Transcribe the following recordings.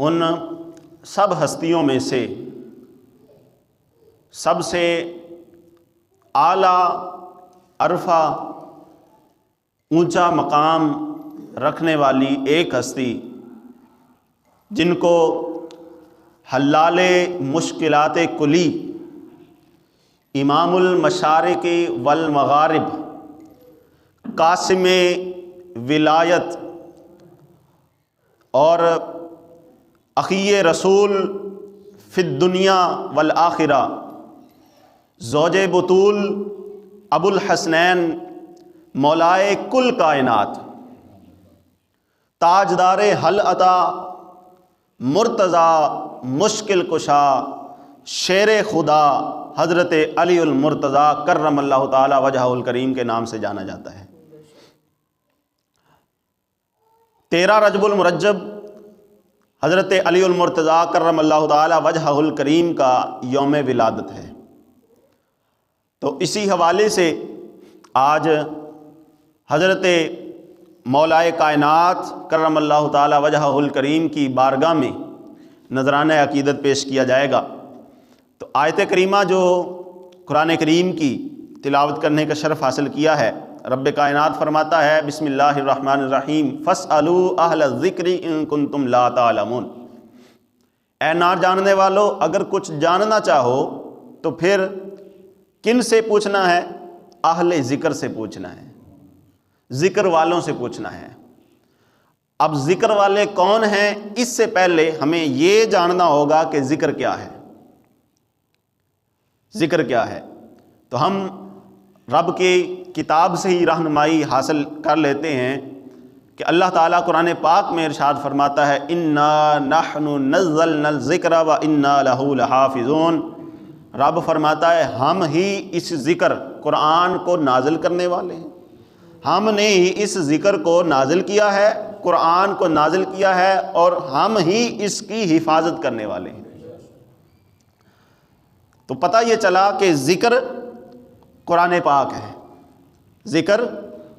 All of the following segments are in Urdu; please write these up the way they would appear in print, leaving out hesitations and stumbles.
ان سب ہستیوں میں سے سب سے اعلیٰ عرفہ اونچا مقام رکھنے والی ایک ہستی جن کو حلال مشکلات کلی، امام المشارق والمغارب، قاسم ولایت اور اخی رسول فی الدنیا والآخرہ، زوج بطول ابو الحسنین مولائے کل کائنات، تاجدار حل عطا، مرتضی مشکل کشا، شیر خدا حضرت علی المرتضیٰ کرم اللہ تعالی وجہہ الکریم کے نام سے جانا جاتا ہے۔ 13 رجب المرجب حضرت علی المرتضیٰ کرم اللہ تعالی وجہہ الکریم کا یوم ولادت ہے۔ تو اسی حوالے سے آج حضرت مولائے کائنات کرم اللہ تعالی وجہہ الکریم کی بارگاہ میں نذرانہ عقیدت پیش کیا جائے گا۔ تو آیت کریمہ جو قرآن کریم کی تلاوت کرنے کا شرف حاصل کیا ہے، رب کائنات فرماتا ہے بسم اللہ الرحمن الرحیم فاسألوا اہل الذکر ان کنتم لا تعلمون۔ اے نہ جاننے والو، اگر کچھ جاننا چاہو تو پھر کن سے پوچھنا ہے؟ اہل ذکر سے پوچھنا ہے، ذکر والوں سے پوچھنا ہے۔ اب ذکر والے کون ہیں، اس سے پہلے ہمیں یہ جاننا ہوگا کہ ذکر کیا ہے۔ ذکر کیا ہے تو ہم رب کی کتاب سے ہی رہنمائی حاصل کر لیتے ہیں کہ اللہ تعالیٰ قرآن پاک میں ارشاد فرماتا ہے انا نحن نزلنا الذکر وانا لہ لحافظون۔ رب فرماتا ہے ہم ہی اس ذکر قرآن کو نازل کرنے والے ہیں، ہم نے ہی اس ذکر کو نازل کیا ہے، قرآن کو نازل کیا ہے، اور ہم ہی اس کی حفاظت کرنے والے ہیں۔ تو پتہ یہ چلا کہ ذکر قرآن پاک ہے، ذکر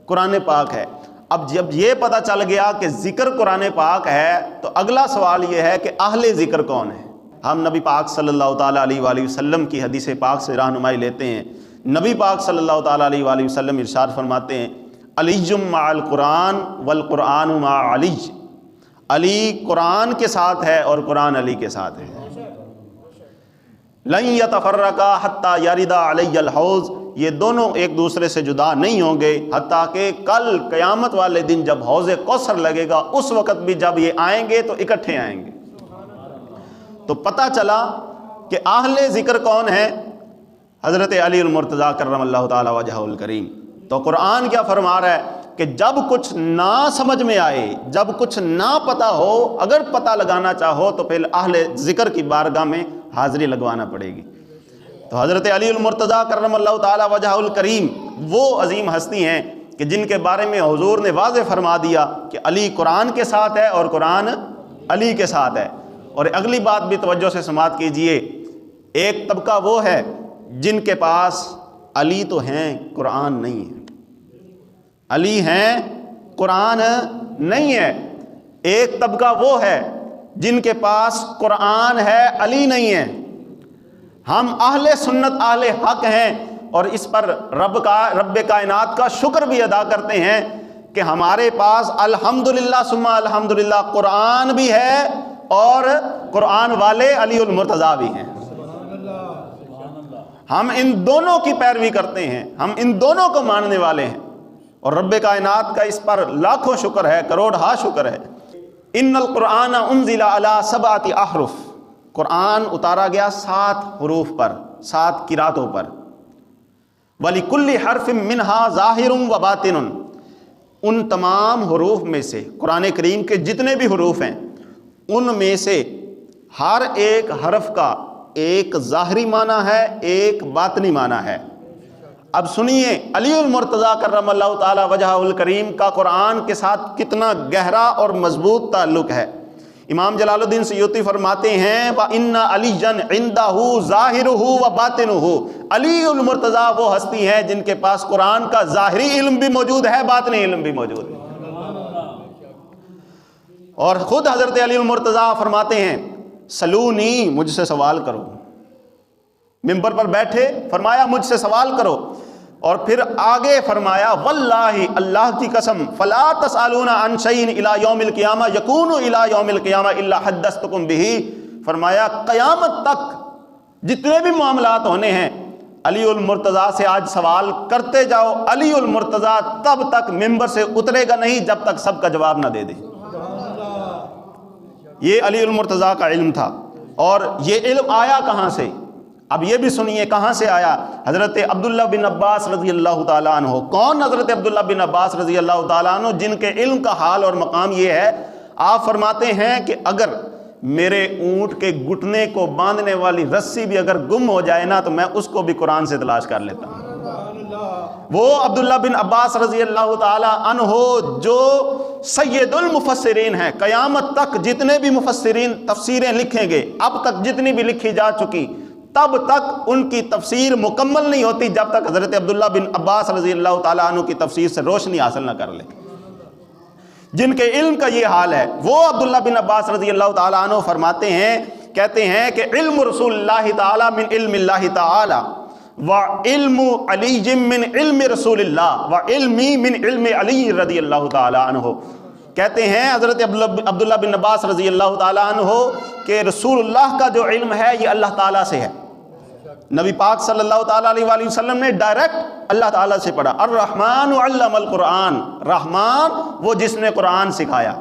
قرآن پاک ہے۔ اب جب یہ پتہ چل گیا کہ ذکر قرآن پاک ہے تو اگلا سوال یہ ہے کہ اہل ذکر کون ہے۔ ہم نبی پاک صلی اللہ تعالیٰ علیہ وآلہ وسلم کی حدیث پاک سے رہنمائی لیتے ہیں۔ نبی پاک صلی اللہ تعالیٰ علیہ وآلہ وسلم ارشاد فرماتے ہیں علی مع القرآن والقرآن مع علی، علی قرآن کے ساتھ ہے اور قرآن علی کے ساتھ ہے۔ لن یتفرقا حتی یردا علی الحوض، یہ دونوں ایک دوسرے سے جدا نہیں ہوں گے حتیٰ کہ کل قیامت والے دن جب حوض کوثر لگے گا اس وقت بھی جب یہ آئیں گے تو اکٹھے آئیں گے۔ تو پتہ چلا کہ اہل ذکر کون ہے؟ حضرت علی المرتضیٰ کرم اللہ تعالی وجہہ الکریم۔ تو قرآن کیا فرما رہا ہے کہ جب کچھ نہ سمجھ میں آئے، جب کچھ نہ پتہ ہو، اگر پتہ لگانا چاہو تو پھر اہل ذکر کی بارگاہ میں حاضری لگوانا پڑے گی۔ تو حضرت علی المرتضیٰ کرم اللہ تعالی وجہہ الکریم وہ عظیم ہستی ہیں کہ جن کے بارے میں حضور نے واضح فرما دیا کہ علی قرآن کے ساتھ ہے اور قرآن علی کے ساتھ ہے۔ اور اگلی بات بھی توجہ سے سماعت کیجئے، ایک طبقہ وہ ہے جن کے پاس علی تو ہیں قرآن نہیں ہے، علی ہیں قرآن نہیں ہے۔ ایک طبقہ وہ ہے جن کے پاس قرآن ہے علی نہیں ہے۔ ہم اہل سنت اہل حق ہیں اور اس پر رب کائنات کا شکر بھی ادا کرتے ہیں کہ ہمارے پاس الحمدللہ ثم الحمدللہ قرآن بھی ہے اور قرآن والے علی المرتضیٰ بھی ہیں۔ ہم ان دونوں کی پیروی کرتے ہیں، ہم ان دونوں کو ماننے والے ہیں، اور رب کائنات کا اس پر لاکھوں شکر ہے، کروڑ شکر ہے۔ ان القرآن انزل علی 7 احرف، قرآن اتارا گیا 7 حروف پر، 7 قراتوں پر۔ وَلِكُلِّ حَرْفٍ مِّنْهَا ظَاہِرٌ وَبَاطِنٌ، ان تمام حروف میں سے، قرآن کریم کے جتنے بھی حروف ہیں ان میں سے ہر ایک حرف کا ایک ظاہری معنی ہے، ایک باطنی معنی ہے۔ اب سنیے علی المرتضیٰ کرم اللہ تعالی وجہہ الکریم کا قرآن کے ساتھ کتنا گہرا اور مضبوط تعلق ہے۔ امام جلال الدین سیوطی فرماتے ہیں وَإِنَّ عَلِيًّا عِنْدَهُ ظَاهِرُهُ وَبَاطِنُهُ، علی المرتضیٰ وہ ہستی ہیں جن کے پاس قرآن کا ظاہری علم بھی موجود ہے، باطنی علم بھی موجود ہے۔ اور خود حضرت علی المرتضیٰ فرماتے ہیں سلونی، مجھ سے سوال کرو، ممبر پر بیٹھے فرمایا مجھ سے سوال کرو، اور پھر آگے فرمایا واللہ، اللہ کی قسم، فلا تسألون عن شیء الی یوم القیامہ یکون الی یوم القیامہ الا حدثتکم بہ، فرمایا قیامت تک جتنے بھی معاملات ہونے ہیں علی المرتضیٰ سے آج سوال کرتے جاؤ، علی المرتضیٰ تب تک ممبر سے اترے گا نہیں جب تک سب کا جواب نہ دے دے۔ یہ علی المرتضیٰ کا علم تھا، اور یہ علم آیا کہاں سے؟ اب یہ بھی سنیے کہاں سے آیا۔ حضرت عبداللہ بن عباس رضی اللہ تعالیٰ عنہ، کون حضرت عبداللہ بن عباس رضی اللہ تعالیٰ عنہ، جن کے علم کا حال اور مقام یہ ہے، آپ فرماتے ہیں کہ اگر میرے اونٹ کے گھٹنے کو باندھنے والی رسی بھی اگر گم ہو جائے نا تو میں اس کو بھی قرآن سے تلاش کر لیتا ہوں۔ وہ عبداللہ بن عباس رضی اللہ تعالی عنہ جو سید المفسرین ہیں، قیامت تک جتنے بھی مفسرین تفسیریں لکھیں گے، اب تک جتنی بھی لکھی جا چکی، تب تک ان کی تفسیر مکمل نہیں ہوتی جب تک حضرت عبداللہ بن عباس رضی اللہ تعالیٰ عنہ کی تفسیر سے روشنی حاصل نہ کر لے۔ جن کے علم کا یہ حال ہے، وہ عبداللہ بن عباس رضی اللہ تعالیٰ عنہ فرماتے ہیں، کہتے ہیں کہ علم رسول اللہ تعالیٰ من علم اللہ تعالیٰ وعلم علی من علم رسول اللہ وعلمی من علم علی رضی اللہ تعالیٰ عنہ، کہتے ہیں حضرت عبداللہ بن عباس رضی اللہ تعالیٰ عنہ کہ رسول اللہ کا جو علم ہے یہ اللہ تعالیٰ سے ہے۔ نبی پاک صلی اللہ تعالیٰ علیہ وآلہ وسلم نے ڈائریکٹ اللہ تعالیٰ سے پڑھا، الرحمن علم القرآن، رحمان وہ جس نے قرآن سکھایا،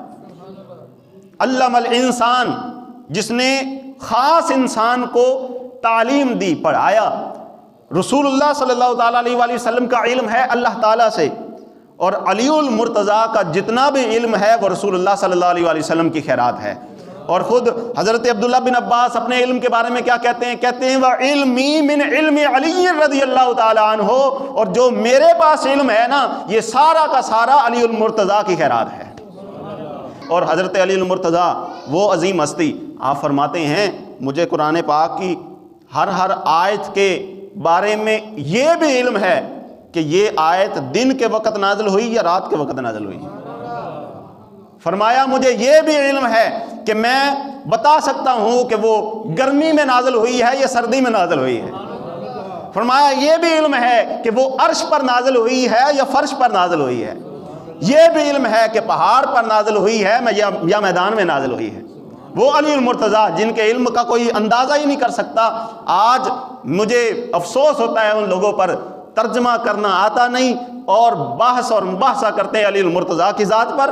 علم الانسان جس نے خاص انسان کو تعلیم دی، پڑھایا۔ رسول اللہ صلی اللہ تعالیٰ علیہ وآلہ وسلم کا علم ہے اللہ تعالیٰ سے، اور علی المرتضیٰ کا جتنا بھی علم ہے وہ رسول اللہ صلی اللہ علیہ وآلہ وسلم کی خیرات ہے۔ اور خود حضرت عبداللہ بن عباس اپنے علم کے بارے میں کیا کہتے ہیں؟ کہتے ہیں وَعِلْمِي مِنْ عِلْمِ عَلِيٍّ رضی اللہ تعالیٰ عنہ، اور جو میرے پاس علم ہے نا یہ سارا کا سارا علی المرتضیٰ کی خیرات ہے۔ اور حضرت علی المرتضیٰ وہ عظیم ہستی، آپ فرماتے ہیں مجھے قرآن پاک کی ہر آیت کے بارے میں یہ بھی علم ہے کہ یہ آیت دن کے وقت نازل ہوئی یا رات کے وقت نازل ہوئی۔ فرمایا مجھے یہ بھی علم ہے کہ میں بتا سکتا ہوں کہ وہ گرمی میں نازل ہوئی ہے یا سردی میں نازل ہوئی ہے۔ فرمایا یہ بھی علم ہے کہ وہ عرش پر نازل ہوئی ہے یا فرش پر نازل ہوئی ہے۔ یہ بھی علم ہے کہ پہاڑ پر نازل ہوئی ہے یا میدان میں نازل ہوئی ہے۔ وہ علی المرتضیٰ جن کے علم کا کوئی اندازہ ہی نہیں کر سکتا۔ آج مجھے افسوس ہوتا ہے ان لوگوں پر، ترجمہ کرنا آتا نہیں اور بحث اور مباحثہ کرتے ہیں علی المرتضیٰ کی ذات پر،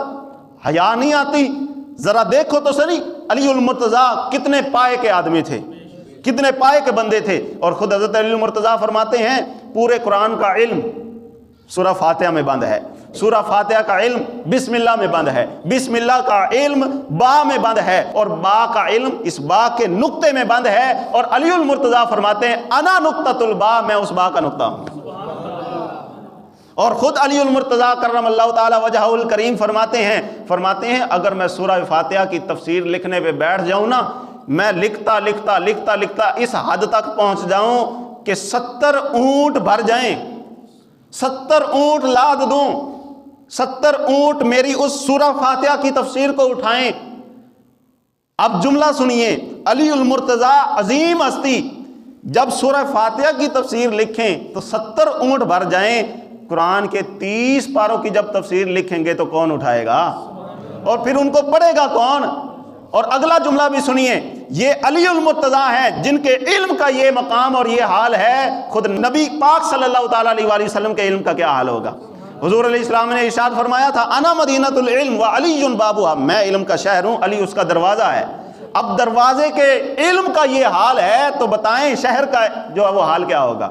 حیا نہیں آتی۔ ذرا دیکھو تو صحیح علی المرتضیٰ کتنے پائے کے آدمی تھے، کتنے پائے کے بندے تھے۔ اور خود حضرت علی المرتضیٰ فرماتے ہیں پورے قرآن کا علم سورہ فاتحہ میں بند ہے، سورہ فاتحہ کا علم بسم اللہ میں بند ہے، بسم اللہ کا علم با میں بند ہے، اور با کا علم اس با کے نقطے میں بند ہے۔ اور علی المرتضیٰ فرماتے ہیں انا نقطۃ البا، میں اس با کا نقطہ ہوں۔ اور خود علی المرتضیٰ کرم اللہ تعالی وجہہ الکریم فرماتے ہیں اگر میں سورہ فاتحہ کی تفسیر لکھنے پہ بیٹھ جاؤں نا، میں لکھتا اس حد تک پہنچ جاؤں کہ 70 اونٹ بھر جائیں، 70 اونٹ لاد دوں، 70 اونٹ میری اس سورہ فاتحہ کی تفسیر کو اٹھائیں۔ اب جملہ سنیے، علی المرتضیٰ عظیم ہستی جب سورہ فاتحہ کی تفسیر لکھیں تو 70 اونٹ بھر جائیں، قرآن کے 30 پاروں کی جب تفسیر لکھیں گے تو کون اٹھائے گا؟ اور پھر ان کو پڑھے گا کون؟ اور اگلا جملہ بھی سنیے، یہ علی المرتضیٰ ہیں جن کے علم کا یہ مقام اور یہ حال ہے، خود نبی پاک صلی اللہ تعالیٰ علیہ وآلہ وسلم کے علم کا کیا حال ہوگا؟ حضور علیہ السلام نے ارشاد فرمایا تھا انا مدینۃ العلم وعلی بابها، میں علم کا شہر ہوں، علی اس کا دروازہ ہے۔ اب دروازے کے علم کا یہ حال ہے تو بتائیں شہر کا جو ہے وہ حال کیا ہوگا؟